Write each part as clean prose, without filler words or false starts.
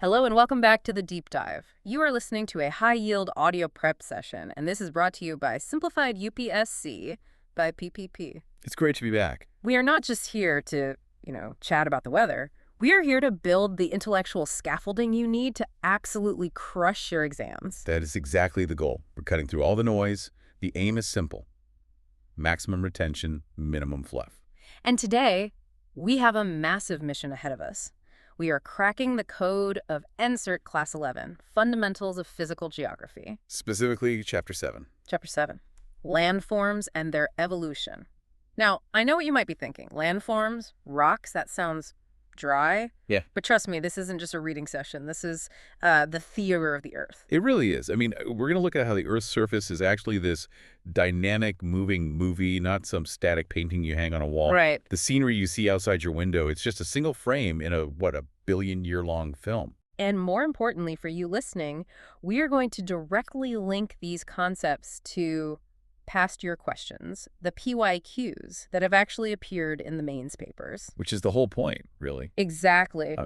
Hello and welcome back to the Deep Dive. You are listening to a high-yield audio prep session, and this is brought to you by Simplified UPSC by PPP. It's great to be back. We are not just here to, chat about the weather. We are here to build the intellectual scaffolding you need to absolutely crush your exams. That is exactly the goal. We're cutting through all the noise. The aim is simple. Maximum retention, minimum fluff. And today, we have a massive mission ahead of us. We are cracking the code of NCERT Class 11, Fundamentals of Physical Geography. Specifically, Chapter 7. Chapter 7, Landforms and Their Evolution. Now, I know what you might be thinking. Landforms, rocks, that sounds dry. Yeah. But trust me, this isn't just a reading session. This is the theater of the Earth. It really is. I mean, we're going to look at how the Earth's surface is actually this dynamic, moving movie, not some static painting you hang on a wall. Right. The scenery you see outside your window, it's just a single frame in a billion-year-long film. And more importantly for you listening, we are going to directly link these concepts to past year questions, the PYQs that have actually appeared in the mains papers. Which is the whole point, really. Exactly.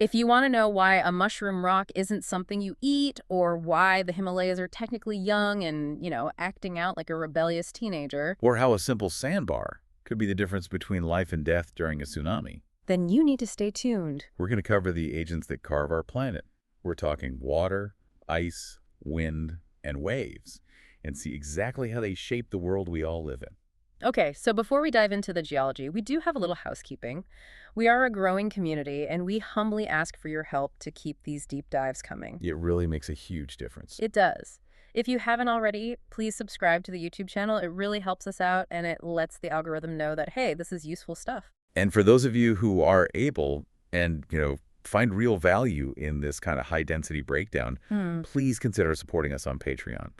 If you want to know why a mushroom rock isn't something you eat, or why the Himalayas are technically young and, acting out like a rebellious teenager, Or how a simple sandbar could be the difference between life and death during a tsunami, then you need to stay tuned. we're going to cover the agents that carve our planet. We're talking water, ice, wind, and waves, and see exactly how they shape the world we all live in. Okay, so before we dive into the geology, we do have a little housekeeping. We are a growing community, and we humbly ask for your help to keep these deep dives coming. It really makes a huge difference. It does. If you haven't already, please subscribe to the YouTube channel. It really helps us out, and it lets the algorithm know that, hey, this is useful stuff. And for those of you who are able and, find real value in this kind of high-density breakdown, please consider supporting us on Patreon.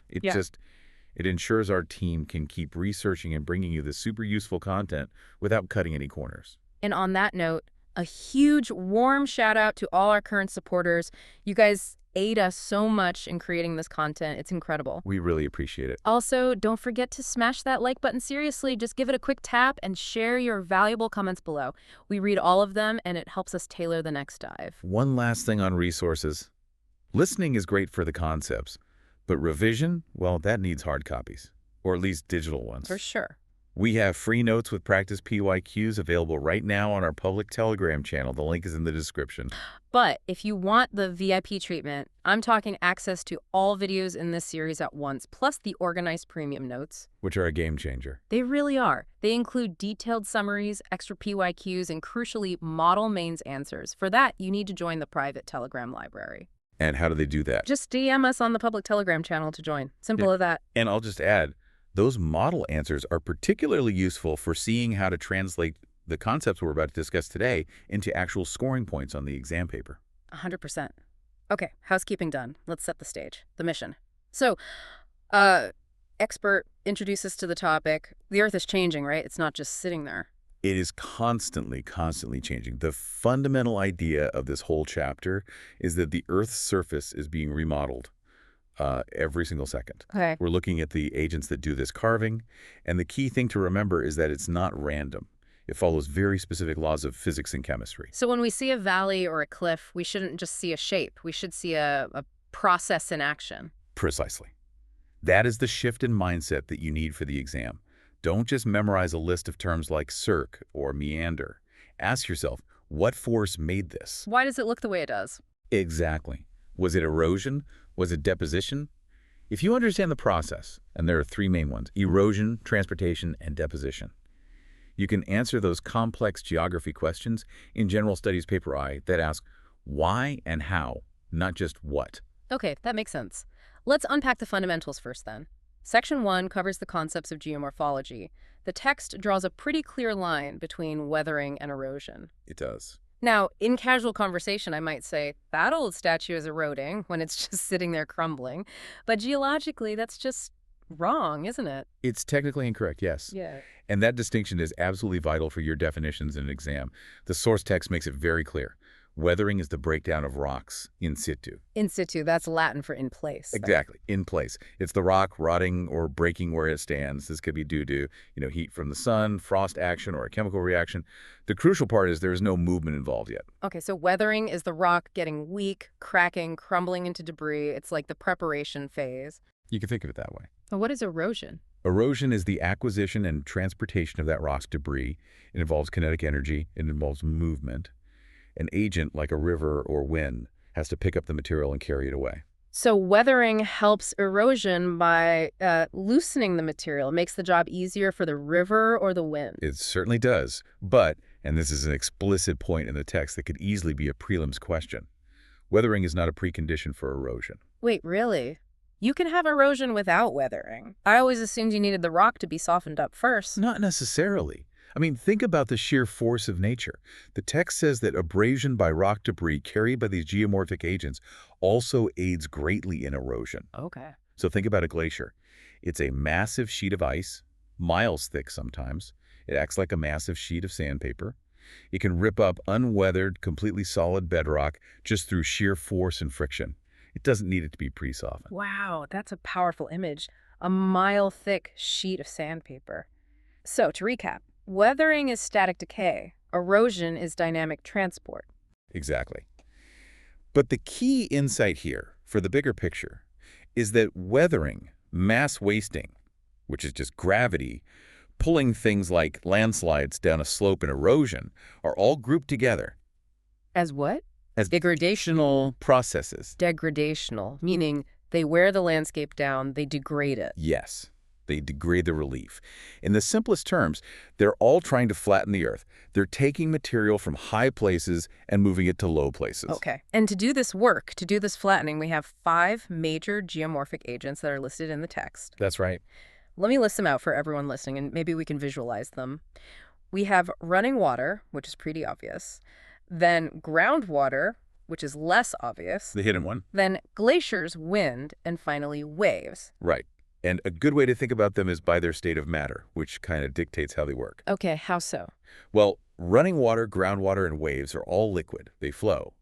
It ensures our team can keep researching and bringing you this super useful content without cutting any corners. And on that note, a huge, warm shout out to all our current supporters. You guys aid us so much in creating this content. It's incredible. We really appreciate it. Also, don't forget to smash that like button. Seriously, just give it a quick tap and share your valuable comments below. We read all of them, and it helps us tailor the next dive. One last thing on resources. Listening is great for the concepts, but revision, well, that needs hard copies, or at least digital ones. For sure. We have free notes with practice PYQs available right now on our public Telegram channel. The link is in the description. But if you want the VIP treatment, I'm talking access to all videos in this series at once, plus the organized premium notes. Which are a game changer. They really are. They include detailed summaries, extra PYQs, and crucially, model mains answers. For that, you need to join the private Telegram library. And how do they do that? Just DM us on the public Telegram channel to join. Simple as that. And I'll just add, those model answers are particularly useful for seeing how to translate the concepts we're about to discuss today into actual scoring points on the exam paper. 100%. Okay, housekeeping done. Let's set the stage. The mission. So, expert, introduce us to the topic. The Earth is changing, right? It's not just sitting there. It is constantly changing. The fundamental idea of this whole chapter is that the Earth's surface is being remodeled every single second. Okay. We're looking at the agents that do this carving, and the key thing to remember is that it's not random. It follows very specific laws of physics and chemistry. So when we see a valley or a cliff, we shouldn't just see a shape. We should see a process in action. Precisely. That is the shift in mindset that you need for the exam. Don't just memorize a list of terms like cirque or meander. Ask yourself, what force made this? Why does it look the way it does? Exactly. Was it erosion? Was it deposition? If you understand the process, and there are three main ones, erosion, transportation, and deposition, you can answer those complex geography questions in General Studies Paper I that ask why and how, not just what. Okay, that makes sense. Let's unpack the fundamentals first then. Section 1 covers the concepts of geomorphology. The text draws a pretty clear line between weathering and erosion. It does. Now, in casual conversation, I might say, that old statue is eroding when it's just sitting there crumbling. But geologically, that's just wrong, isn't it? It's technically incorrect, yes. Yeah. And that distinction is absolutely vital for your definitions in an exam. The source text makes it very clear. Weathering is the breakdown of rocks in situ. In situ, that's Latin for in place. Exactly, in place. It's the rock rotting or breaking where it stands. This could be due to, heat from the sun, frost action, or a chemical reaction. The crucial part is there is no movement involved yet. Okay, so weathering is the rock getting weak, cracking, crumbling into debris. It's like the preparation phase. You can think of it that way. But what is erosion? Erosion is the acquisition and transportation of that rock's debris. It involves kinetic energy. It involves movement. An agent, like a river or wind, has to pick up the material and carry it away. So weathering helps erosion by loosening the material. It makes the job easier for the river or the wind. It certainly does. But, and this is an explicit point in the text that could easily be a prelims question, weathering is not a precondition for erosion. Wait, really? You can have erosion without weathering. I always assumed you needed the rock to be softened up first. Not necessarily. I mean, think about the sheer force of nature. The text says that abrasion by rock debris carried by these geomorphic agents also aids greatly in erosion. Okay. So think about a glacier. It's a massive sheet of ice, miles thick sometimes. It acts like a massive sheet of sandpaper. It can rip up unweathered, completely solid bedrock just through sheer force and friction. It doesn't need it to be pre-softened. Wow, that's a powerful image. A mile-thick sheet of sandpaper. So, to recap, weathering is static decay. Erosion is dynamic transport. Exactly. But the key insight here, for the bigger picture, is that weathering, mass wasting, which is just gravity, pulling things like landslides down a slope and erosion, are all grouped together. As what? As degradational processes. Degradational, meaning they wear the landscape down, they degrade it. Yes. They degrade the relief. In the simplest terms, they're all trying to flatten the earth. They're taking material from high places and moving it to low places. Okay. And to do this work, to do this flattening, we have 5 major geomorphic agents that are listed in the text. That's right. Let me list them out for everyone listening, and maybe we can visualize them. We have running water, which is pretty obvious. Then groundwater, which is less obvious. The hidden one. Then glaciers, wind, and finally waves. Right. And a good way to think about them is by their state of matter, which kind of dictates how they work. Okay, how so? Well, running water, groundwater, and waves are all liquid. They flow.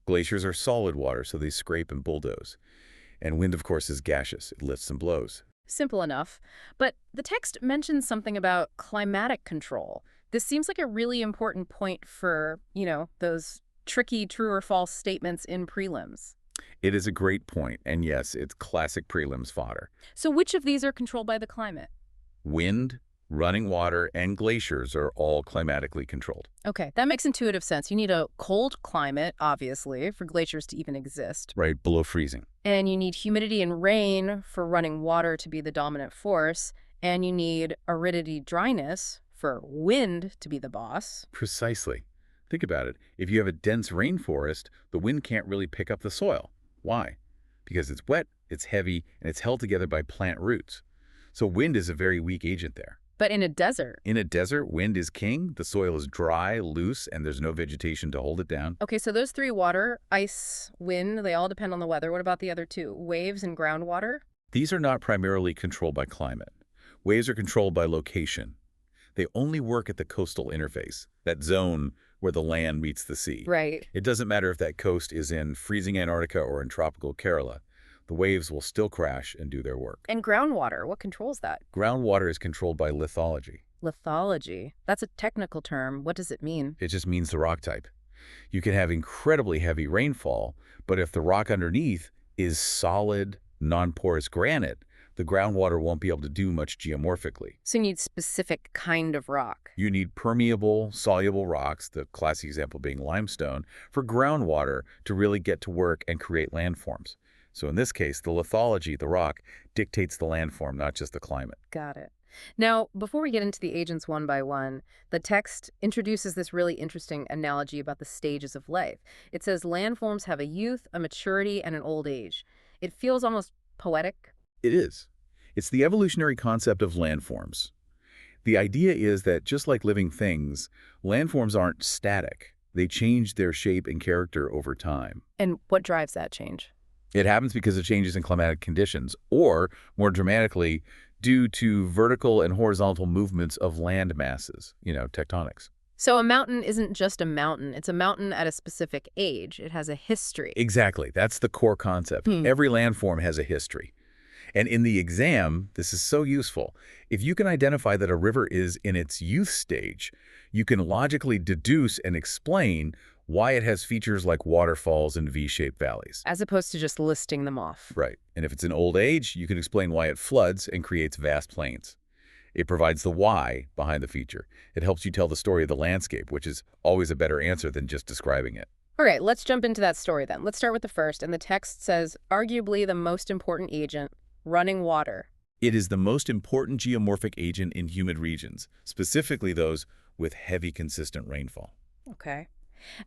Glaciers are solid water, so they scrape and bulldoze. And wind, of course, is gaseous. It lifts and blows. Simple enough. But the text mentions something about climatic control. This seems like a really important point for, those tricky true or false statements in prelims. It is a great point, and yes, it's classic prelims fodder. So which of these are controlled by the climate? Wind, running water, and glaciers are all climatically controlled. Okay, that makes intuitive sense. You need a cold climate, obviously, for glaciers to even exist. Right, below freezing. And you need humidity and rain for running water to be the dominant force. And you need aridity, dryness, for wind to be the boss. Precisely. Think about it. If you have a dense rainforest, the wind can't really pick up the soil. Why? Because it's wet, it's heavy, and it's held together by plant roots. So wind is a very weak agent there. But in a desert? In a desert, wind is king. The soil is dry, loose, and there's no vegetation to hold it down. Okay, so those 3, water, ice, wind, they all depend on the weather. What about the other 2, waves and groundwater? These are not primarily controlled by climate. Waves are controlled by location. They only work at the coastal interface, that zone where the land meets the sea. Right. It doesn't matter if that coast is in freezing Antarctica or in tropical Kerala. The waves will still crash and do their work. And groundwater, what controls that? Groundwater is controlled by lithology. Lithology? That's a technical term. What does it mean? It just means the rock type. You can have incredibly heavy rainfall, but if the rock underneath is solid, non-porous granite, the groundwater won't be able to do much geomorphically. So you need specific kind of rock. You need permeable, soluble rocks, the classic example being limestone, for groundwater to really get to work and create landforms. So in this case, the lithology, the rock, dictates the landform, not just the climate. Got it. Now, before we get into the agents one by one, the text introduces this really interesting analogy about the stages of life. It says landforms have a youth, a maturity, and an old age. It feels almost poetic. It is. It's the evolutionary concept of landforms. The idea is that just like living things, landforms aren't static. They change their shape and character over time. And what drives that change? It happens because of changes in climatic conditions, or, more dramatically, due to vertical and horizontal movements of land masses, tectonics. So a mountain isn't just a mountain. It's a mountain at a specific age. It has a history. Exactly. That's the core concept. Hmm. Every landform has a history. And in the exam, this is so useful. If you can identify that a river is in its youth stage, you can logically deduce and explain why it has features like waterfalls and V-shaped valleys. As opposed to just listing them off. Right. And if it's in old age, you can explain why it floods and creates vast plains. It provides the why behind the feature. It helps you tell the story of the landscape, which is always a better answer than just describing it. All right, let's jump into that story then. Let's start with the first, and the text says, arguably the most important agent, running water. It is the most important geomorphic agent in humid regions, specifically those with heavy, consistent rainfall. Okay.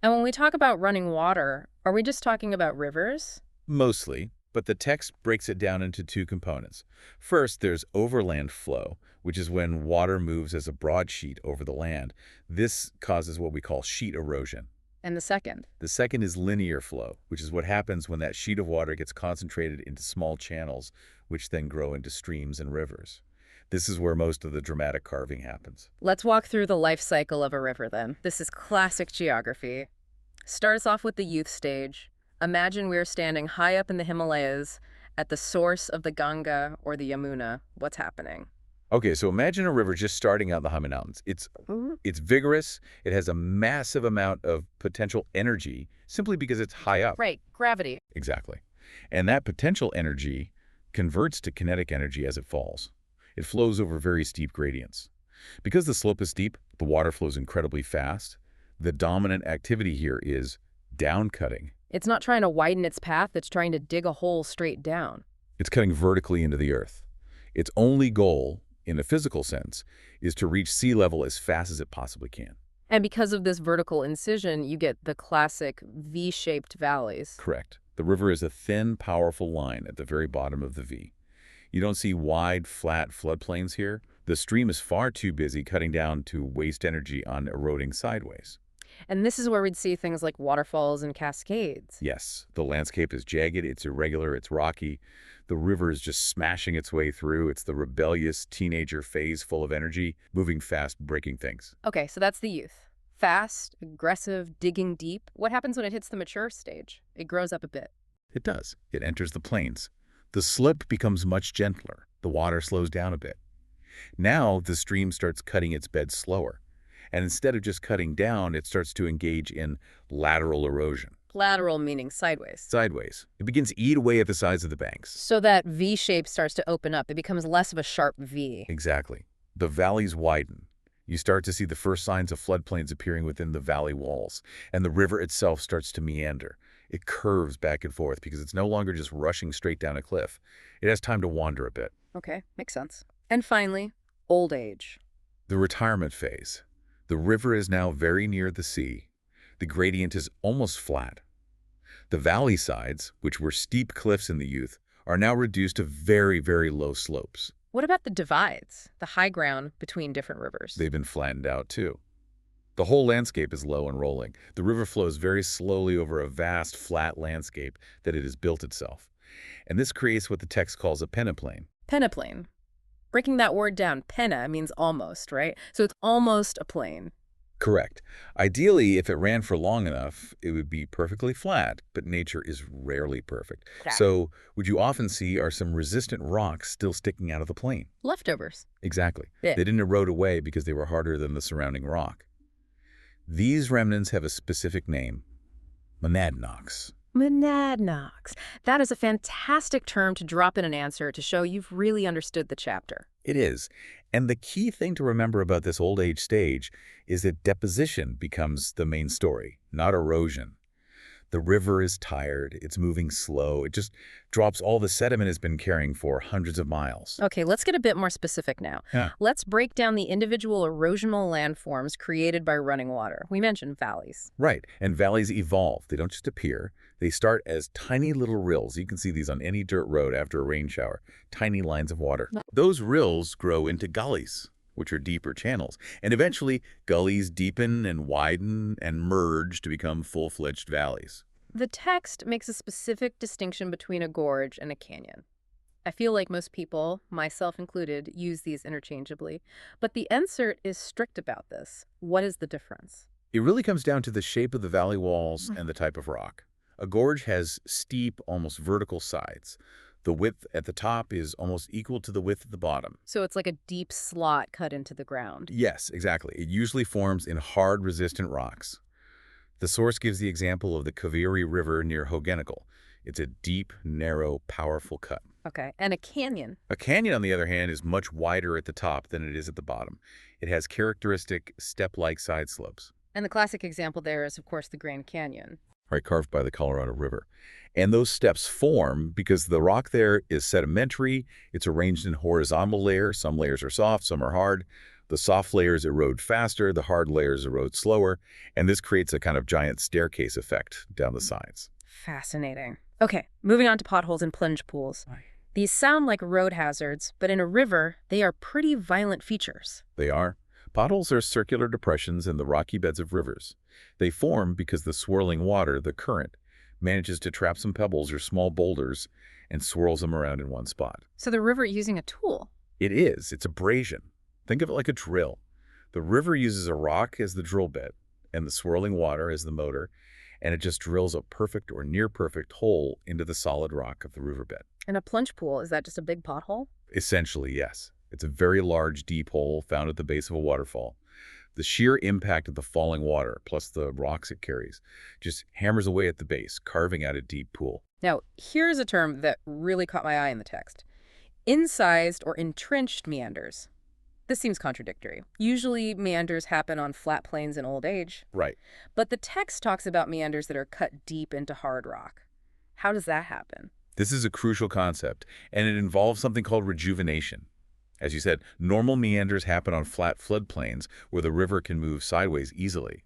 And when we talk about running water, are we just talking about rivers? Mostly, but the text breaks it down into two components. First, there's overland flow, which is when water moves as a broadsheet over the land. This causes what we call sheet erosion. And the second? The second is linear flow, which is what happens when that sheet of water gets concentrated into small channels, which then grow into streams and rivers. This is where most of the dramatic carving happens. Let's walk through the life cycle of a river then. This is classic geography. Starts off with the youth stage. Imagine we're standing high up in the Himalayas at the source of the Ganga or the Yamuna. What's happening? Okay, so imagine a river just starting out in the Himalayan Mountains. It's vigorous. It has a massive amount of potential energy simply because it's high up. Right, gravity. Exactly. And that potential energy converts to kinetic energy as it falls. It flows over very steep gradients. Because the slope is steep, the water flows incredibly fast. The dominant activity here is downcutting. It's not trying to widen its path, it's trying to dig a hole straight down. It's cutting vertically into the earth. Its only goal, in a physical sense, is to reach sea level as fast as it possibly can. And because of this vertical incision, you get the classic V-shaped valleys. Correct. The river is a thin, powerful line at the very bottom of the V. You don't see wide, flat floodplains here. The stream is far too busy cutting down to waste energy on eroding sideways. And this is where we'd see things like waterfalls and cascades. Yes, the landscape is jagged, it's irregular, it's rocky. The river is just smashing its way through. It's the rebellious teenager phase full of energy, moving fast, breaking things. Okay, so that's the youth. Fast, aggressive, digging deep. What happens when it hits the mature stage? It grows up a bit. It does. It enters the plains. The slip becomes much gentler. The water slows down a bit. Now the stream starts cutting its bed slower. And instead of just cutting down, it starts to engage in lateral erosion. Lateral meaning sideways. Sideways. It begins to eat away at the sides of the banks. So that V shape starts to open up. It becomes less of a sharp V. Exactly. The valleys widen. You start to see the first signs of floodplains appearing within the valley walls, and the river itself starts to meander. It curves back and forth because it's no longer just rushing straight down a cliff. It has time to wander a bit. Okay, makes sense. And finally, old age. The retirement phase. The river is now very near the sea. The gradient is almost flat. The valley sides, which were steep cliffs in the youth, are now reduced to very, very low slopes. What about the divides, the high ground between different rivers? They've been flattened out too. The whole landscape is low and rolling. The river flows very slowly over a vast, flat landscape that it has built itself. And this creates what the text calls a peneplain. Peneplain. Breaking that word down, pena means almost, right? So it's almost a plain. Correct. Ideally, if it ran for long enough, it would be perfectly flat, but nature is rarely perfect. Okay. So what you often see are some resistant rocks still sticking out of the plain. Leftovers. Exactly. Yeah. They didn't erode away because they were harder than the surrounding rock. These remnants have a specific name, monadnocks. Monadnocks. That is a fantastic term to drop in an answer to show you've really understood the chapter. It is. And the key thing to remember about this old age stage is that deposition becomes the main story, not erosion. The river is tired, it's moving slow, it just drops all the sediment it's been carrying for hundreds of miles. Okay, let's get a bit more specific now. Yeah. Let's break down the individual erosional landforms created by running water. We mentioned valleys. Right, and valleys evolve. They don't just appear. They start as tiny little rills. You can see these on any dirt road after a rain shower. Tiny lines of water. Those rills grow into gullies, which are deeper channels. And eventually, gullies deepen and widen and merge to become full-fledged valleys. The text makes a specific distinction between a gorge and a canyon. I feel like most people, myself included, use these interchangeably. But the NCERT is strict about this. What is the difference? It really comes down to the shape of the valley walls and the type of rock. A gorge has steep, almost vertical sides. The width at the top is almost equal to the width at the bottom. So it's like a deep slot cut into the ground. Yes, exactly. It usually forms in hard, resistant rocks. The source gives the example of the Kaveri River near Hogenegal. It's a deep, narrow, powerful cut. Okay, and a canyon. A canyon, on the other hand, is much wider at the top than it is at the bottom. It has characteristic step-like side slopes. And the classic example there is, of course, the Grand Canyon. Right, carved by the Colorado River. And those steps form because the rock there is sedimentary. It's arranged in horizontal layers. Some layers are soft, some are hard. The soft layers erode faster, the hard layers erode slower, and this creates a kind of giant staircase effect down the sides. Fascinating. Okay, moving on to potholes and plunge pools. These sound like road hazards, but in a river, they are pretty violent features. They are. Potholes are circular depressions in the rocky beds of rivers. They form because the swirling water, the current, manages to trap some pebbles or small boulders and swirls them around in one spot. So the river using a tool. It is. It's abrasion. Think of it like a drill. The river uses a rock as the drill bit and the swirling water as the motor, and it just drills a perfect or near-perfect hole into the solid rock of the riverbed. And a plunge pool, is that just a big pothole? Essentially, yes. It's a very large, deep hole found at the base of a waterfall. The sheer impact of the falling water, plus the rocks it carries, just hammers away at the base, carving out a deep pool. Now, here's a term that really caught my eye in the text. Incised or entrenched meanders. This seems contradictory. Usually, meanders happen on flat plains in old age. Right. But the text talks about meanders that are cut deep into hard rock. How does that happen? This is a crucial concept, and it involves something called rejuvenation. As you said, normal meanders happen on flat floodplains where the river can move sideways easily.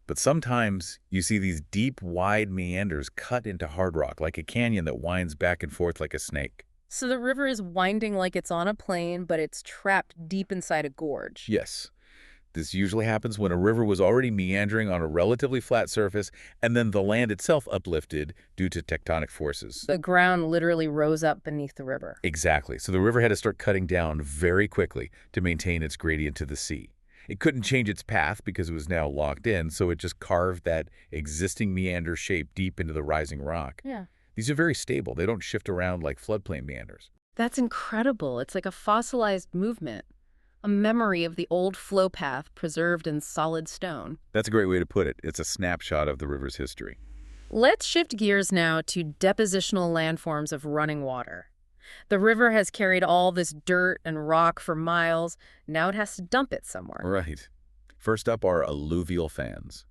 But sometimes you see these deep, wide meanders cut into hard rock, like a canyon that winds back and forth like a snake. So the river is winding like it's on a plain, but it's trapped deep inside a gorge. Yes. This usually happens when a river was already meandering on a relatively flat surface, and then the land itself uplifted due to tectonic forces. The ground literally rose up beneath the river. Exactly. So the river had to start cutting down very quickly to maintain its gradient to the sea. It couldn't change its path because it was now locked in, so it just carved that existing meander shape deep into the rising rock. Yeah. These are very stable. They don't shift around like floodplain meanders. That's incredible. It's like a fossilized movement. A memory of the old flow path preserved in solid stone. That's a great way to put it. It's a snapshot of the river's history. Let's shift gears now to depositional landforms of running water. The river has carried all this dirt and rock for miles. Now it has to dump it somewhere. Right. First up are alluvial fans.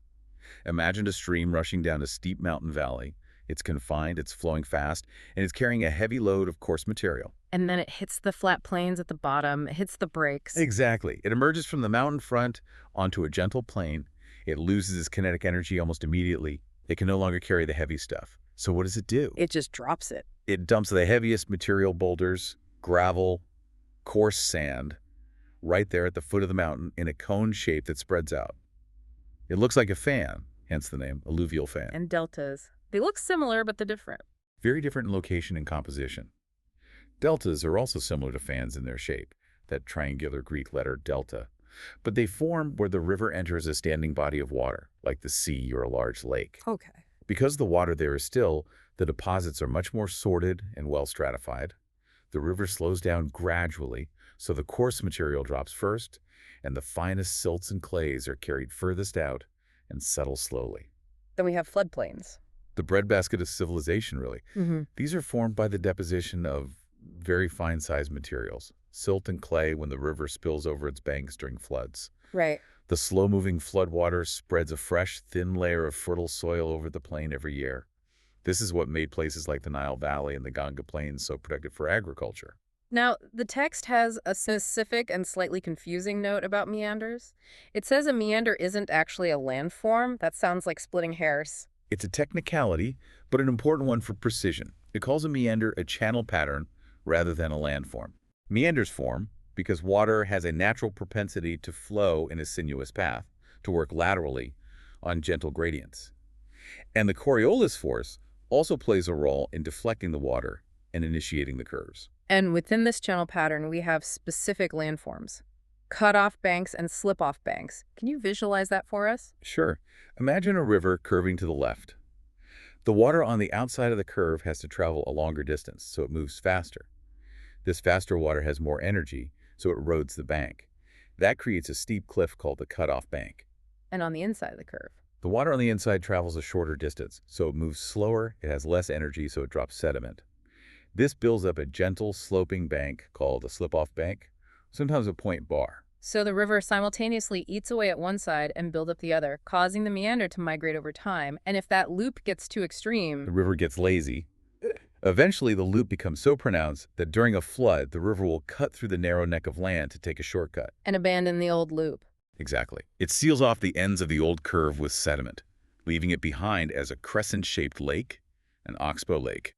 Imagine a stream rushing down a steep mountain valley. It's confined, it's flowing fast, and it's carrying a heavy load of coarse material. And then it hits the flat plains at the bottom, it hits the brakes. Exactly. It emerges from the mountain front onto a gentle plain. It loses its kinetic energy almost immediately. It can no longer carry the heavy stuff. So what does it do? It just drops it. It dumps the heaviest material, boulders, gravel, coarse sand, right there at the foot of the mountain in a cone shape that spreads out. It looks like a fan, hence the name, alluvial fan. And deltas. They look similar, but they're different. Very different in location and composition. Deltas are also similar to fans in their shape, that triangular Greek letter delta. But they form where the river enters a standing body of water, like the sea or a large lake. Okay. Because the water there is still, the deposits are much more sorted and well stratified. The river slows down gradually, so the coarse material drops first, and the finest silts and clays are carried furthest out and settle slowly. Then we have floodplains. The breadbasket of civilization, really. These are formed by the deposition of very fine-sized materials, silt and clay when the river spills over its banks during floods. Right. The slow-moving floodwater spreads a fresh, thin layer of fertile soil over the plain every year. This is what made places like the Nile Valley and the Ganga Plains so productive for agriculture. Now, the text has a specific and slightly confusing note about meanders. It says a meander isn't actually a landform. That sounds like splitting hairs. It's a technicality, but an important one for precision. It calls a meander a channel pattern rather than a landform. Meanders form because water has a natural propensity to flow in a sinuous path, to work laterally on gentle gradients. And the Coriolis force also plays a role in deflecting the water and initiating the curves. And within this channel pattern, we have specific landforms, cut-off banks and slip-off banks. Can you visualize that for us? Sure. Imagine a river curving to the left. The water on the outside of the curve has to travel a longer distance, so it moves faster. This faster water has more energy, so it erodes the bank. That creates a steep cliff called the cut-off bank. And on the inside of the curve. The water on the inside travels a shorter distance, so it moves slower, it has less energy, so it drops sediment. This builds up a gentle, sloping bank called a slip-off bank, sometimes a point bar. So the river simultaneously eats away at one side and builds up the other, causing the meander to migrate over time. And if that loop gets too extreme, The river gets lazy. Eventually, the loop becomes so pronounced that during a flood, the river will cut through the narrow neck of land to take a shortcut. and abandon the old loop. Exactly. It seals off the ends of the old curve with sediment, leaving it behind as a crescent-shaped lake, an Oxbow lake.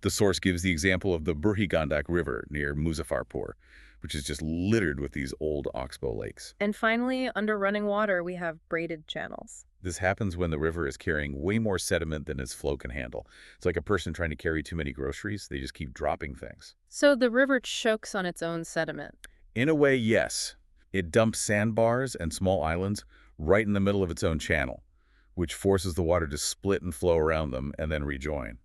The source gives the example of the Burhi-Gandak River near Muzaffarpur, which is just littered with these old Oxbow lakes. And finally, under running water, we have braided channels. This happens when the river is carrying way more sediment than its flow can handle. It's like a person trying to carry too many groceries. They just keep dropping things. So the river chokes on its own sediment. In a way, yes. It dumps sandbars and small islands right in the middle of its own channel, which forces the water to split and flow around them and then rejoin.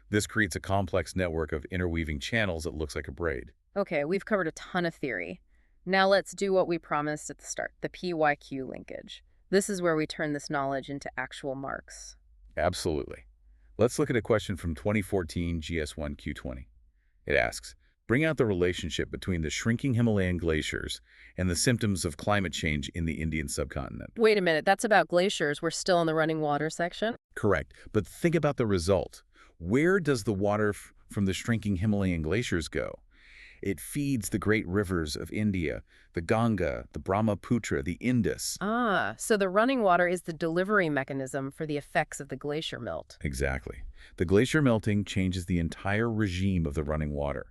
This creates a complex network of interweaving channels that looks like a braid. Okay, we've covered a ton of theory. Now let's do what we promised at the start, the PYQ linkage. This is where we turn this knowledge into actual marks. Absolutely. Let's look at a question from 2014 GS1Q20. It asks, bring out the relationship between the shrinking Himalayan glaciers and the symptoms of climate change in the Indian subcontinent. Wait a minute, that's about glaciers. We're still in the running water section? Correct. But think about the result. Where does the water from the shrinking Himalayan glaciers go? It feeds the great rivers of India, the Ganga, the Brahmaputra, the Indus. Ah, so the running water is the delivery mechanism for the effects of the glacier melt. Exactly. The glacier melting changes the entire regime of the running water.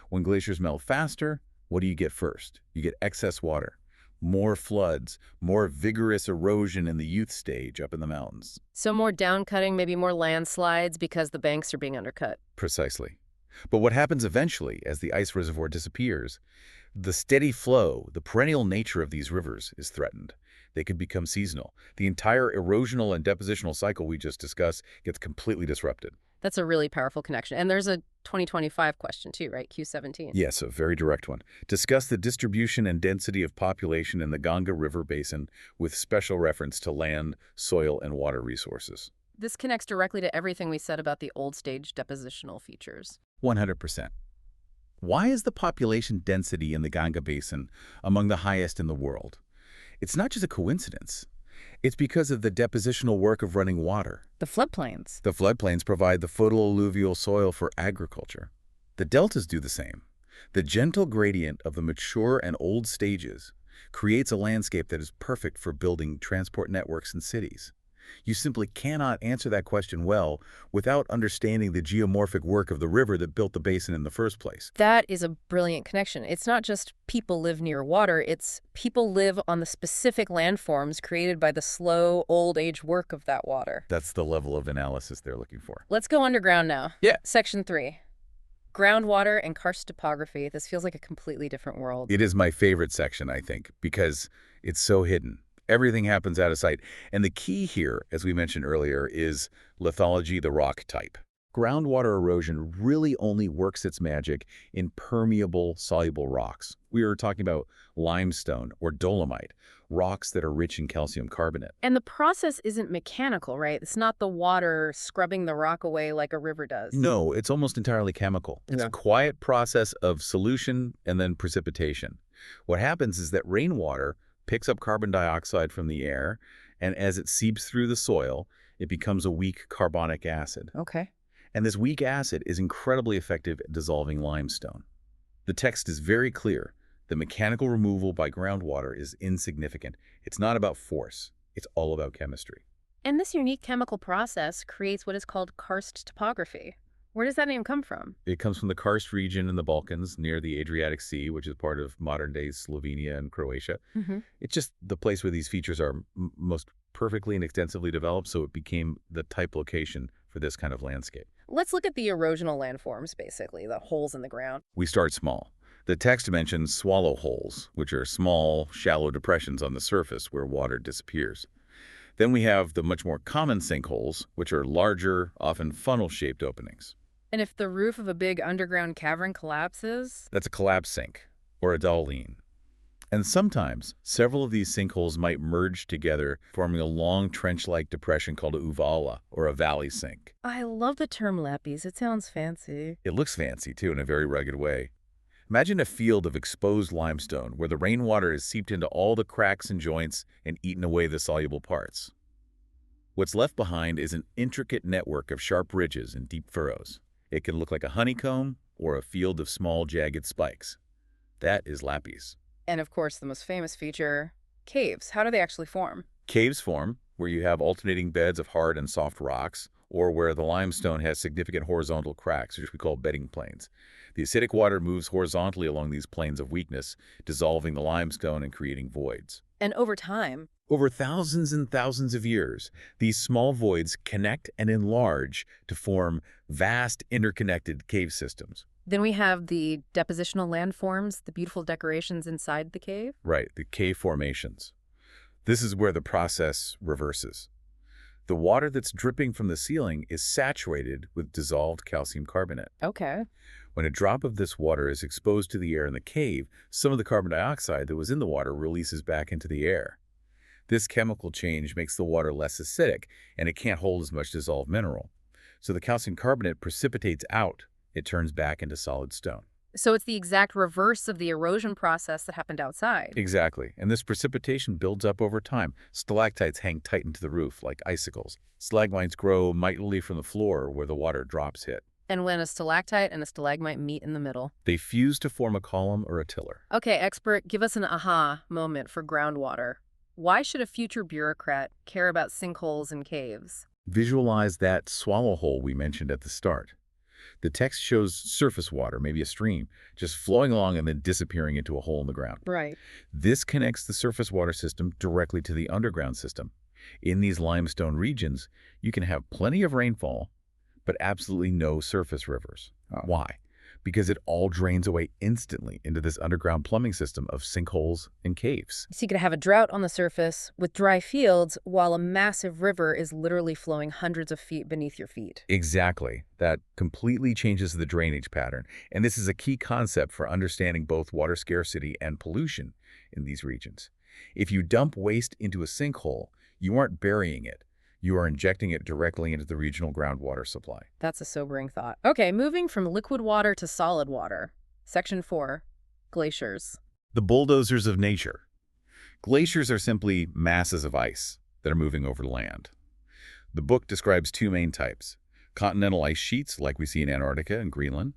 When glaciers melt faster, what do you get first? You get excess water, more floods, more vigorous erosion in the youth stage up in the mountains. So more downcutting, maybe more landslides because the banks are being undercut. Precisely. But what happens eventually as the ice reservoir disappears? The steady flow, the perennial nature of these rivers is threatened. They could become seasonal. The entire erosional and depositional cycle we just discussed gets completely disrupted. That's a really powerful connection. And there's a 2025 question too, right? Q17. Yes, a very direct one. Discuss the distribution and density of population in the Ganga River Basin with special reference to land, soil, and water resources. This connects directly to everything we said about the old stage depositional features. 100%. Why is the population density in the Ganga Basin among the highest in the world? It's not just a coincidence. It's because of the depositional work of running water. The floodplains. The floodplains provide the photoalluvial soil for agriculture. The deltas do the same. The gentle gradient of the mature and old stages creates a landscape that is perfect for building transport networks and cities. You simply cannot answer that question well without understanding the geomorphic work of the river that built the basin in the first place. That is a brilliant connection. It's not just people live near water, it's people live on the specific landforms created by the slow, old-age work of that water. That's the level of analysis they're looking for. Let's go underground now. Yeah. Section 3. Groundwater and karst topography. This feels like a completely different world. It is my favorite section, I think, because it's so hidden. Everything happens out of sight. And the key here, as we mentioned earlier, is lithology, the rock type. Groundwater erosion really only works its magic in permeable, soluble rocks. We are talking about limestone or dolomite, rocks that are rich in calcium carbonate. And the process isn't mechanical, right? It's not the water scrubbing the rock away like a river does. No, it's almost entirely chemical. It's a quiet process of solution and then precipitation. What happens is that rainwater picks up carbon dioxide from the air, and as it seeps through the soil, it becomes a weak carbonic acid. Okay. And this weak acid is incredibly effective at dissolving limestone. The text is very clear. The mechanical removal by groundwater is insignificant. It's not about force. It's all about chemistry. And this unique chemical process creates what is called karst topography. Where does that name come from? It comes from the Karst region in the Balkans near the Adriatic Sea, which is part of modern-day Slovenia and Croatia. It's just the place where these features are most perfectly and extensively developed, so it became the type location for this kind of landscape. Let's look at the erosional landforms, basically, the holes in the ground. We start small. The text mentions swallow holes, which are small, shallow depressions on the surface where water disappears. Then we have the much more common sinkholes, which are larger, often funnel-shaped openings. And if the roof of a big underground cavern collapses? That's a collapse sink, or a dalene. And sometimes, several of these sinkholes might merge together, forming a long trench-like depression called a uvala, or a valley sink. I love the term lappies. It sounds fancy. It looks fancy, too, in a very rugged way. Imagine a field of exposed limestone where the rainwater is seeped into all the cracks and joints and eaten away the soluble parts. What's left behind is an intricate network of sharp ridges and deep furrows. It can look like a honeycomb or a field of small, jagged spikes. That is lappies. And of course, the most famous feature, caves. How do they actually form? Caves form where you have alternating beds of hard and soft rocks, or where the limestone has significant horizontal cracks, which we call bedding planes. The acidic water moves horizontally along these planes of weakness, dissolving the limestone and creating voids. And over time? Over thousands and thousands of years, these small voids connect and enlarge to form vast interconnected cave systems. Then we have the depositional landforms, the beautiful decorations inside the cave? Right, the cave formations. This is where the process reverses. The water that's dripping from the ceiling is saturated with dissolved calcium carbonate. Okay. When a drop of this water is exposed to the air in the cave, some of the carbon dioxide that was in the water releases back into the air. This chemical change makes the water less acidic, and it can't hold as much dissolved mineral. So the calcium carbonate precipitates out. It turns back into solid stone. So it's the exact reverse of the erosion process that happened outside. Exactly. And this precipitation builds up over time. Stalactites hang tight into the roof like icicles. Stalagmites grow mightily from the floor where the water drops hit. And when a stalactite and a stalagmite meet in the middle? They fuse to form a column or a tiller. Okay, expert, give us an aha moment for groundwater. Why should a future bureaucrat care about sinkholes and caves? Visualize that swallow hole we mentioned at the start. The text shows surface water, maybe a stream, just flowing along and then disappearing into a hole in the ground. Right. This connects the surface water system directly to the underground system. In these limestone regions, you can have plenty of rainfall, but absolutely no surface rivers. Why? Because it all drains away instantly into this underground plumbing system of sinkholes and caves. So you could have a drought on the surface with dry fields while a massive river is literally flowing hundreds of feet beneath your feet. Exactly. That completely changes the drainage pattern. And this is a key concept for understanding both water scarcity and pollution in these regions. If you dump waste into a sinkhole, you aren't burying it. You are injecting it directly into the regional groundwater supply. That's a sobering thought. Okay, moving from liquid water to solid water. Section 4, glaciers. The bulldozers of nature. Glaciers are simply masses of ice that are moving over land. The book describes two main types: continental ice sheets, like we see in Antarctica and Greenland,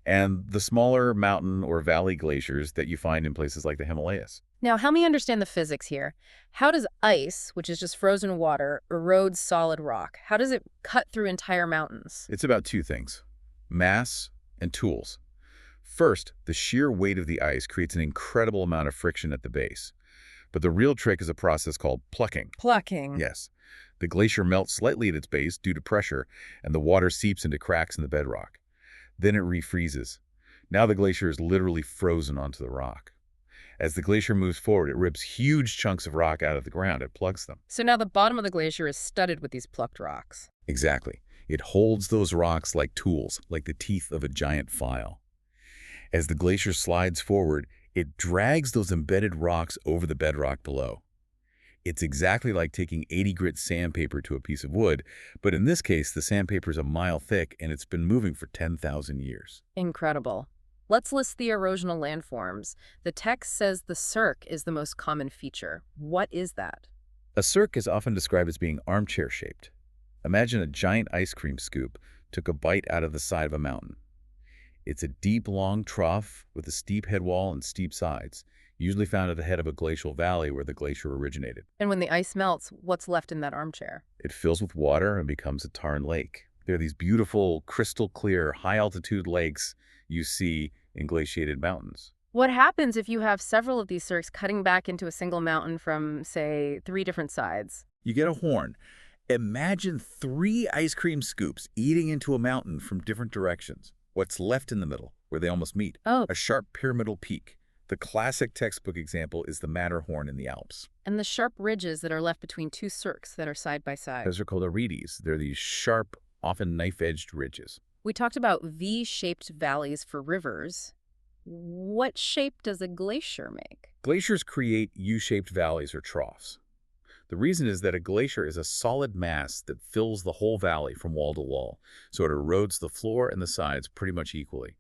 and the smaller mountain or valley glaciers that you find in places like the Himalayas. Now, help me understand the physics here. How does ice, which is just frozen water, erode solid rock? How does it cut through entire mountains? It's about two things: mass and tools. First, the sheer weight of the ice creates an incredible amount of friction at the base. But the real trick is a process called plucking. Plucking? Yes. The glacier melts slightly at its base due to pressure, and the water seeps into cracks in the bedrock. Then it refreezes. Now the glacier is literally frozen onto the rock. As the glacier moves forward, it rips huge chunks of rock out of the ground. It plugs them. So now the bottom of the glacier is studded with these plucked rocks. Exactly. It holds those rocks like tools, like the teeth of a giant file. As the glacier slides forward, it drags those embedded rocks over the bedrock below. It's exactly like taking 80 grit sandpaper to a piece of wood, but in this case, the sandpaper is a mile thick and it's been moving for 10,000 years. Incredible. Let's list the erosional landforms. The text says the cirque is the most common feature. What is that? A cirque is often described as being armchair-shaped. Imagine a giant ice cream scoop took a bite out of the side of a mountain. It's a deep, long trough with a steep head wall and steep sides, usually found at the head of a glacial valley where the glacier originated. And when the ice melts, what's left in that armchair? It fills with water and becomes a tarn lake. There are these beautiful, crystal-clear, high-altitude lakes you see in glaciated mountains. What happens if you have several of these cirques cutting back into a single mountain from, say, 3 different sides? You get a horn, Imagine 3 ice cream scoops eating into a mountain from different directions. What's left in the middle, where they almost meet? Oh, A sharp pyramidal peak. The classic textbook example is the Matterhorn in the Alps. and the sharp ridges that are left between two cirques that are side by side. Those are called arides. They're these sharp, often knife-edged ridges. We talked about V-shaped valleys for rivers. What shape does a glacier make? Glaciers create U-shaped valleys or troughs. The reason is that a glacier is a solid mass that fills the whole valley from wall to wall, so it erodes the floor and the sides pretty much equally.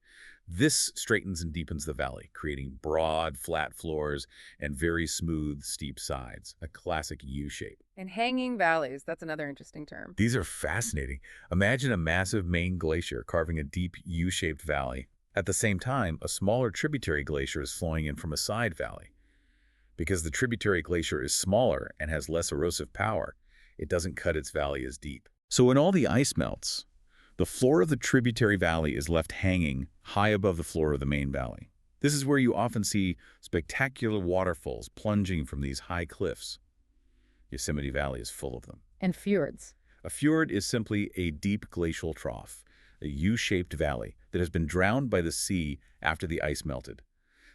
This straightens and deepens the valley, creating broad, flat floors and very smooth, steep sides, a classic U-shape. And hanging valleys, that's another interesting term. These are fascinating. Imagine a massive main glacier carving a deep U-shaped valley. At the same time, a smaller tributary glacier is flowing in from a side valley. Because the tributary glacier is smaller and has less erosive power, it doesn't cut its valley as deep. So when all the ice melts, the floor of the tributary valley is left hanging high above the floor of the main valley. This is where you often see spectacular waterfalls plunging from these high cliffs. Yosemite Valley is full of them. And fjords. A fjord is simply a deep glacial trough, a U-shaped valley that has been drowned by the sea after the ice melted.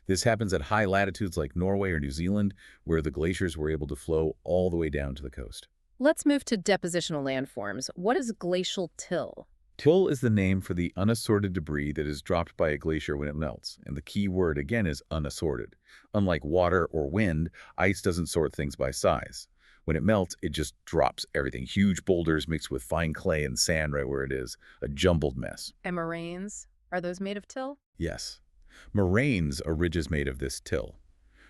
This happens at high latitudes like Norway or New Zealand, where the glaciers were able to flow all the way down to the coast. Let's move to depositional landforms. What is glacial till? Till is the name for the unassorted debris that is dropped by a glacier when it melts, and the key word again is unassorted. Unlike water or wind, ice doesn't sort things by size. When it melts, it just drops everything. Huge boulders mixed with fine clay and sand right where it is, a jumbled mess. And moraines, are those made of till? Yes. Moraines are ridges made of this till.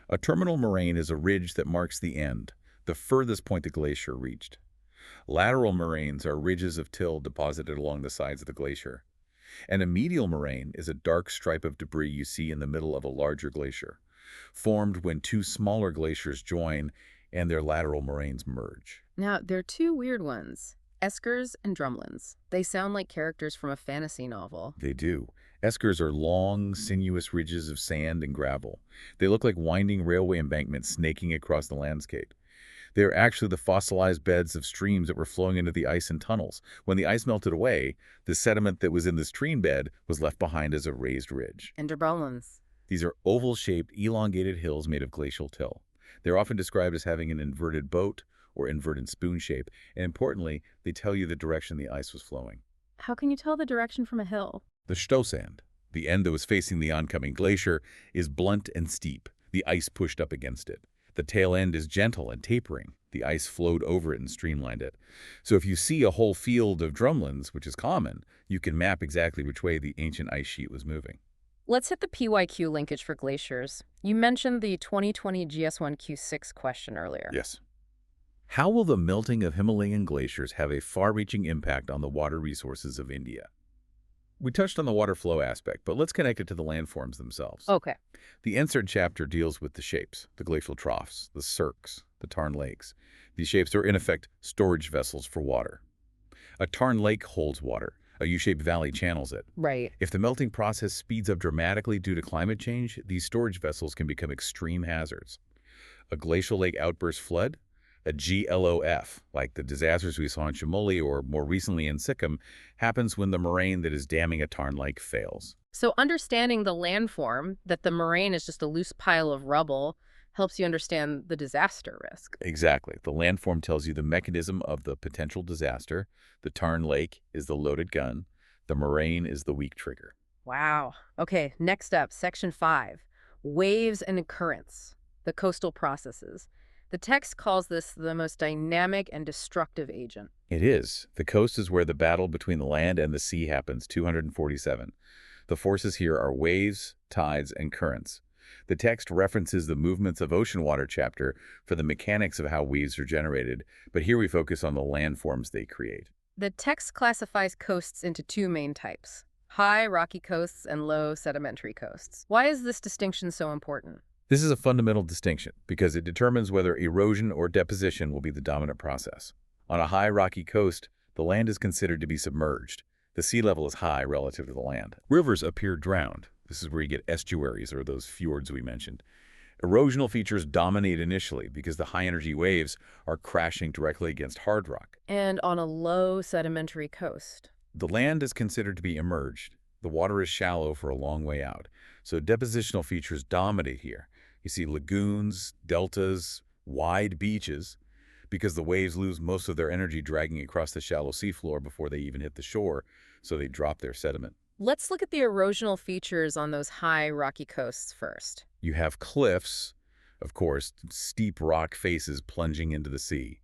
A terminal moraine is a ridge that marks the end, the furthest point the glacier reached. Lateral moraines are ridges of till deposited along the sides of the glacier. And a medial moraine is a dark stripe of debris you see in the middle of a larger glacier, formed when 2 smaller glaciers join and their lateral moraines merge. Now, there are 2 weird ones, eskers and drumlins. They sound like characters from a fantasy novel. They do. Eskers are long, sinuous ridges of sand and gravel. They look like winding railway embankments snaking across the landscape. They are actually the fossilized beds of streams that were flowing into the ice in tunnels. When the ice melted away, the sediment that was in the stream bed was left behind as a raised ridge. And drumlins. These are oval-shaped, elongated hills made of glacial till. They're often described as having an inverted boat or inverted spoon shape, and importantly, they tell you the direction the ice was flowing. How can you tell the direction from a hill? The Stoßand, the end that was facing the oncoming glacier, is blunt and steep, the ice pushed up against it. The tail end is gentle and tapering. The ice flowed over it and streamlined it. So if you see a whole field of drumlins, which is common, you can map exactly which way the ancient ice sheet was moving. Let's hit the PYQ linkage for glaciers. You mentioned the 2020 GS1Q6 question earlier. Yes. How will the melting of Himalayan glaciers have a far-reaching impact on the water resources of India? We touched on the water flow aspect, but let's connect it to the landforms themselves. Okay. The NCERT chapter deals with the shapes, the glacial troughs, the cirques, the tarn lakes. These shapes are, in effect, storage vessels for water. A tarn lake holds water. A U-shaped valley channels it. Right. If the melting process speeds up dramatically due to climate change, these storage vessels can become extreme hazards. A glacial lake outburst flood, a GLOF, like the disasters we saw in Chamoli or more recently in Sikkim, happens when the moraine that is damming a tarn lake fails. So understanding the landform, that the moraine is just a loose pile of rubble, helps you understand the disaster risk. Exactly. The landform tells you the mechanism of the potential disaster. The tarn lake is the loaded gun. The moraine is the weak trigger. Wow. Okay, next up, section 5, waves and currents, the coastal processes. The text calls this the most dynamic and destructive agent. It is. The coast is where the battle between the land and the sea happens, 247. The forces here are waves, tides, and currents. The text references the movements of ocean water chapter for the mechanics of how waves are generated, but here we focus on the landforms they create. The text classifies coasts into 2 main types, high rocky coasts and low sedimentary coasts. Why is this distinction so important? This is a fundamental distinction because it determines whether erosion or deposition will be the dominant process. On a high rocky coast, the land is considered to be submerged. The sea level is high relative to the land. Rivers appear drowned. This is where you get estuaries or those fjords we mentioned. Erosional features dominate initially because the high-energy waves are crashing directly against hard rock. And on a low sedimentary coast. The land is considered to be immerged. The water is shallow for a long way out, so depositional features dominate here. You see lagoons, deltas, wide beaches, because the waves lose most of their energy dragging across the shallow seafloor before they even hit the shore, so they drop their sediment. Let's look at the erosional features on those high rocky coasts first. You have cliffs, of course, steep rock faces plunging into the sea.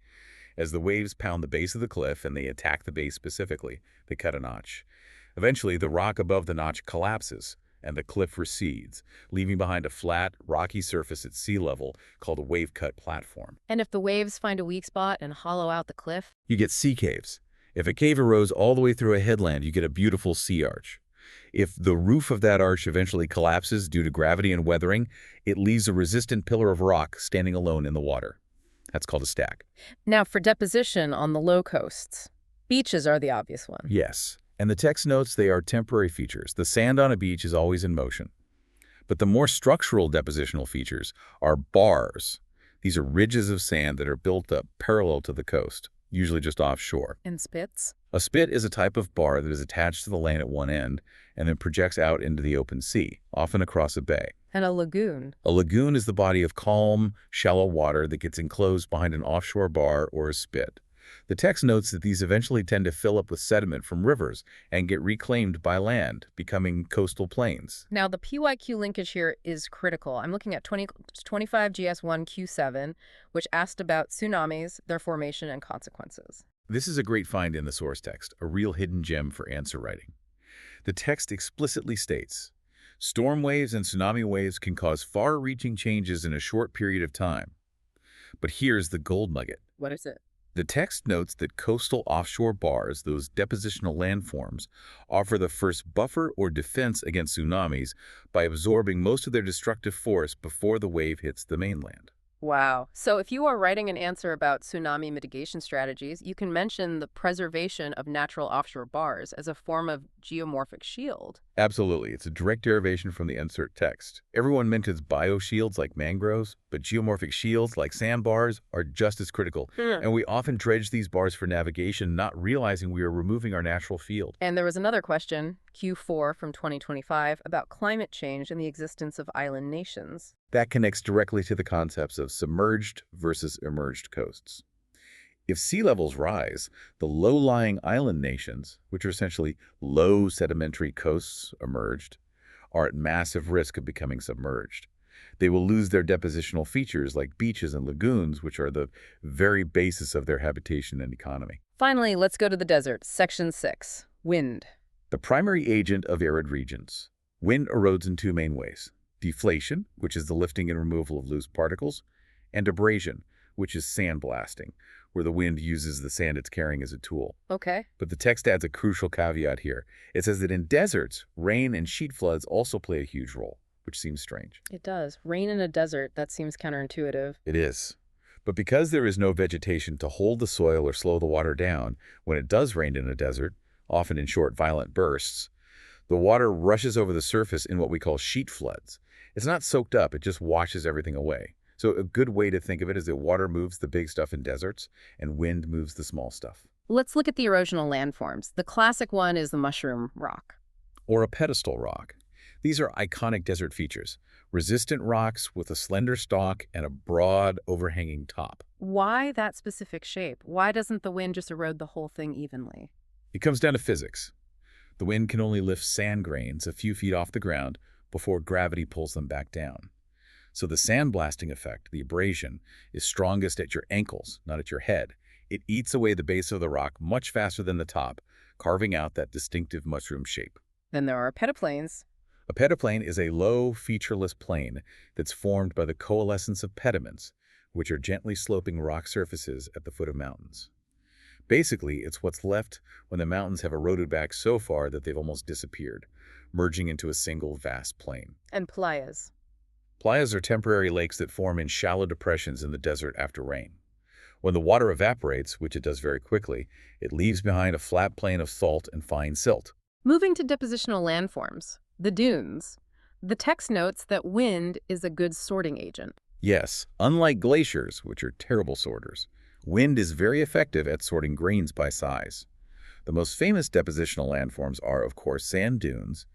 As the waves pound the base of the cliff and they attack the base specifically, they cut a notch. Eventually, the rock above the notch collapses, and the cliff recedes, leaving behind a flat, rocky surface at sea level called a wave-cut platform. And if the waves find a weak spot and hollow out the cliff? You get sea caves. If a cave erodes all the way through a headland, you get a beautiful sea arch. If the roof of that arch eventually collapses due to gravity and weathering, it leaves a resistant pillar of rock standing alone in the water. That's called a stack. Now for deposition on the low coasts. Beaches are the obvious one. Yes, and the text notes they are temporary features. The sand on a beach is always in motion. But the more structural depositional features are bars. These are ridges of sand that are built up parallel to the coast, usually just offshore. And spits? A spit is a type of bar that is attached to the land at one end and then projects out into the open sea, often across a bay. And a lagoon? A lagoon is the body of calm, shallow water that gets enclosed behind an offshore bar or a spit. The text notes that these eventually tend to fill up with sediment from rivers and get reclaimed by land, becoming coastal plains. Now, the PYQ linkage here is critical. I'm looking at 25 GS1 Q7, which asked about tsunamis, their formation, and consequences. This is a great find in the source text, a real hidden gem for answer writing. The text explicitly states, storm waves and tsunami waves can cause far-reaching changes in a short period of time. But here's the gold nugget. What is it? The text notes that coastal offshore bars, those depositional landforms, offer the first buffer or defense against tsunamis by absorbing most of their destructive force before the wave hits the mainland. Wow. So if you are writing an answer about tsunami mitigation strategies, you can mention the preservation of natural offshore bars as a form of geomorphic shield. Absolutely. It's a direct derivation from the NCERT text. Everyone mentions bioshields like mangroves, but geomorphic shields like sandbars are just as critical. And we often dredge these bars for navigation, not realizing we are removing our natural field. And there was another question, Q4 from 2025, about climate change and the existence of island nations. That connects directly to the concepts of submerged versus emerged coasts. If sea levels rise, the low-lying island nations, which are essentially low sedimentary coasts emerged, are at massive risk of becoming submerged. They will lose their depositional features like beaches and lagoons, which are the very basis of their habitation and economy. Finally, let's go to the desert, Section 6, wind. The primary agent of arid regions. Wind erodes in two main ways. Deflation, which is the lifting and removal of loose particles, and abrasion, which is sandblasting, where the wind uses the sand it's carrying as a tool. Okay. But the text adds a crucial caveat here. It says that in deserts, rain and sheet floods also play a huge role, which seems strange. It does. Rain in a desert, that seems counterintuitive. It is. But because there is no vegetation to hold the soil or slow the water down, when it does rain in a desert, often in short, violent bursts, the water rushes over the surface in what we call sheet floods. It's not soaked up, it just washes everything away. So a good way to think of it is that water moves the big stuff in deserts and wind moves the small stuff. Let's look at the erosional landforms. The classic one is the mushroom rock. Or a pedestal rock. These are iconic desert features. Resistant rocks with a slender stalk and a broad, overhanging top. Why that specific shape? Why doesn't the wind just erode the whole thing evenly? It comes down to physics. The wind can only lift sand grains a few feet off the ground before gravity pulls them back down. So the sandblasting effect, the abrasion, is strongest at your ankles, not at your head. It eats away the base of the rock much faster than the top, carving out that distinctive mushroom shape. Then there are pedoplanes. A pedoplane is a low, featureless plane that's formed by the coalescence of pediments, which are gently sloping rock surfaces at the foot of mountains. Basically, it's what's left when the mountains have eroded back so far that they've almost disappeared, merging into a single vast plain. And playas. Playas are temporary lakes that form in shallow depressions in the desert after rain. When the water evaporates, which it does very quickly, it leaves behind a flat plain of salt and fine silt. Moving to depositional landforms, the dunes. The text notes that wind is a good sorting agent. Yes, unlike glaciers, which are terrible sorters, wind is very effective at sorting grains by size. The most famous depositional landforms are, of course, sand dunes,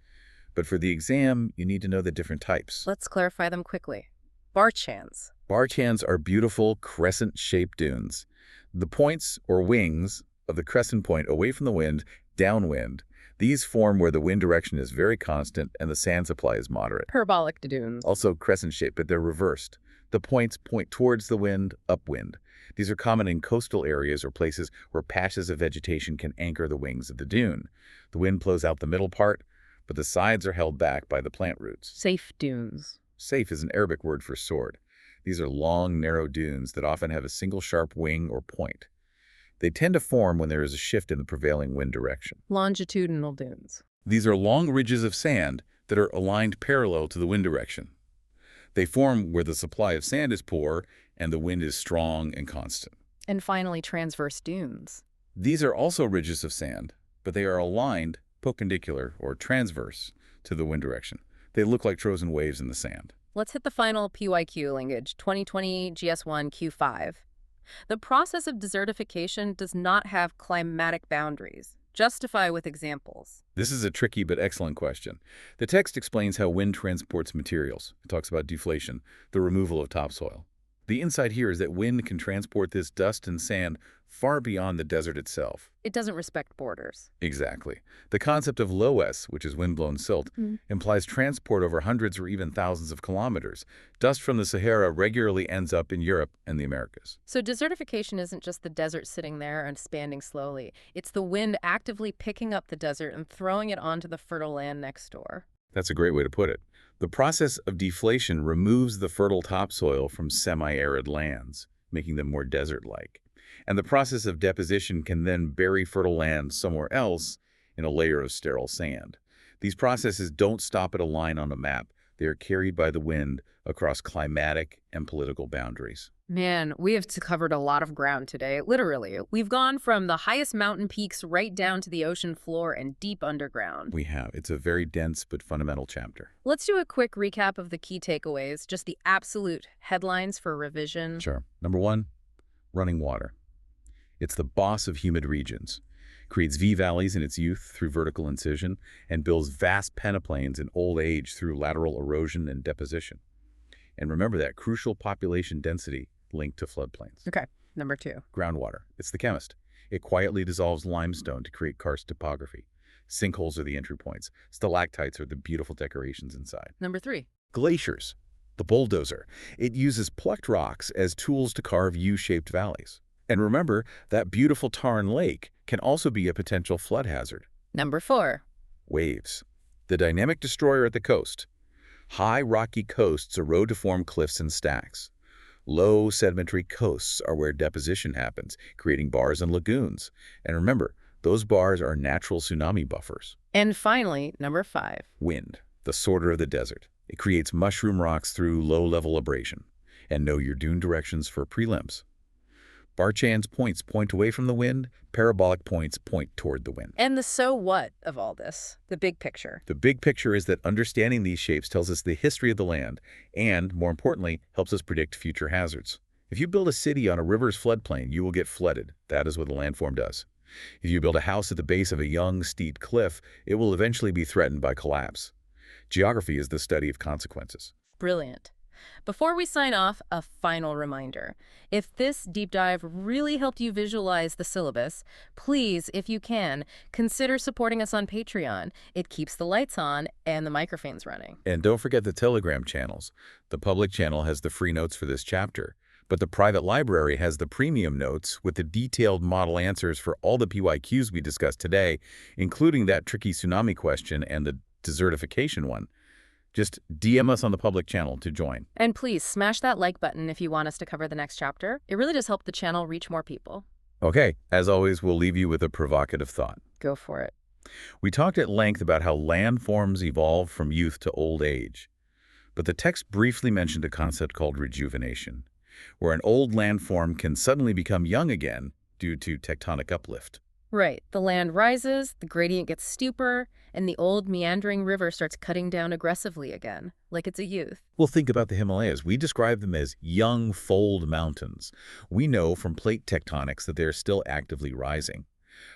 but for the exam, you need to know the different types. Let's clarify them quickly. Barchans. Barchans are beautiful crescent-shaped dunes. The points, or wings, of the crescent point away from the wind, downwind. These form where the wind direction is very constant and the sand supply is moderate. Parabolic dunes. Also crescent-shaped, but they're reversed. The points point towards the wind, upwind. These are common in coastal areas or places where patches of vegetation can anchor the wings of the dune. The wind blows out the middle part, but the sides are held back by the plant roots. Safe dunes. Safe is an Arabic word for sword. These are long, narrow dunes that often have a single sharp wing or point. They tend to form when there is a shift in the prevailing wind direction. Longitudinal dunes. These are long ridges of sand that are aligned parallel to the wind direction. They form where the supply of sand is poor and the wind is strong and constant. And finally, transverse dunes. These are also ridges of sand, but they are aligned perpendicular or transverse to the wind direction. They look like frozen waves in the sand. Let's hit the final PYQ linkage, 2020 GS1 Q5. The process of desertification does not have climatic boundaries. Justify with examples. This is a tricky but excellent question. The text explains how wind transports materials. It talks about deflation, the removal of topsoil. The insight here is that wind can transport this dust and sand far beyond the desert itself. It doesn't respect borders. Exactly. The concept of loess, which is wind-blown silt, implies transport over hundreds or even thousands of kilometers. Dust from the Sahara regularly ends up in Europe and the Americas. So desertification isn't just the desert sitting there and expanding slowly. It's the wind actively picking up the desert and throwing it onto the fertile land next door. That's a great way to put it. The process of deflation removes the fertile topsoil from semi-arid lands, making them more desert-like. And the process of deposition can then bury fertile land somewhere else in a layer of sterile sand. These processes don't stop at a line on a map. They are carried by the wind across climatic and political boundaries. Man, we have covered a lot of ground today, literally. We've gone from the highest mountain peaks right down to the ocean floor and deep underground. We have. It's a very dense but fundamental chapter. Let's do a quick recap of the key takeaways, just the absolute headlines for revision. Sure. Number 1, running water. It's the boss of humid regions, creates V-valleys in its youth through vertical incision, and builds vast peneplains in old age through lateral erosion and deposition. And remember that crucial population density linked to floodplains. Okay, number 2. Groundwater. It's the chemist. It quietly dissolves limestone to create karst topography. Sinkholes are the entry points. Stalactites are the beautiful decorations inside. Number 3. Glaciers. The bulldozer. It uses plucked rocks as tools to carve U-shaped valleys. And remember, that beautiful Tarn Lake can also be a potential flood hazard. Number 4. Waves. The dynamic destroyer at the coast. High rocky coasts erode to form cliffs and stacks. Low sedimentary coasts are where deposition happens, creating bars and lagoons. And remember, those bars are natural tsunami buffers. And finally, number 5. Wind, the sorter of the desert. It creates mushroom rocks through low-level abrasion. And know your dune directions for prelims. Barchan's points point away from the wind, parabolic points point toward the wind. And the so what of all this, the big picture. The big picture is that understanding these shapes tells us the history of the land and, more importantly, helps us predict future hazards. If you build a city on a river's floodplain, you will get flooded. That is what a landform does. If you build a house at the base of a young, steep cliff, it will eventually be threatened by collapse. Geography is the study of consequences. Brilliant. Before we sign off, a final reminder. If this deep dive really helped you visualize the syllabus, please, if you can, consider supporting us on Patreon. It keeps the lights on and the microphones running. And don't forget the Telegram channels. The public channel has the free notes for this chapter, but the private library has the premium notes with the detailed model answers for all the PYQs we discussed today, including that tricky tsunami question and the desertification one. Just DM us on the public channel to join. And please smash that like button if you want us to cover the next chapter. It really does help the channel reach more people. Okay, as always, we'll leave you with a provocative thought. Go for it. We talked at length about how landforms evolve from youth to old age. But the text briefly mentioned a concept called rejuvenation, where an old landform can suddenly become young again due to tectonic uplift. Right. The land rises, the gradient gets steeper, and the old meandering river starts cutting down aggressively again, like it's a youth. Well, think about the Himalayas. We describe them as young fold mountains. We know from plate tectonics that they're still actively rising.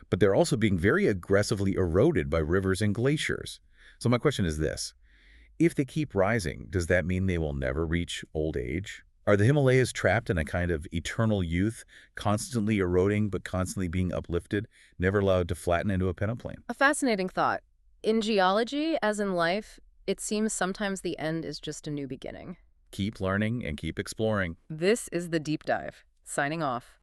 But they're also being very aggressively eroded by rivers and glaciers. So my question is this. If they keep rising, does that mean they will never reach old age? Are the Himalayas trapped in a kind of eternal youth, constantly eroding but constantly being uplifted, never allowed to flatten into a peneplain? A fascinating thought. In geology, as in life, it seems sometimes the end is just a new beginning. Keep learning and keep exploring. This is The Deep Dive. Signing off.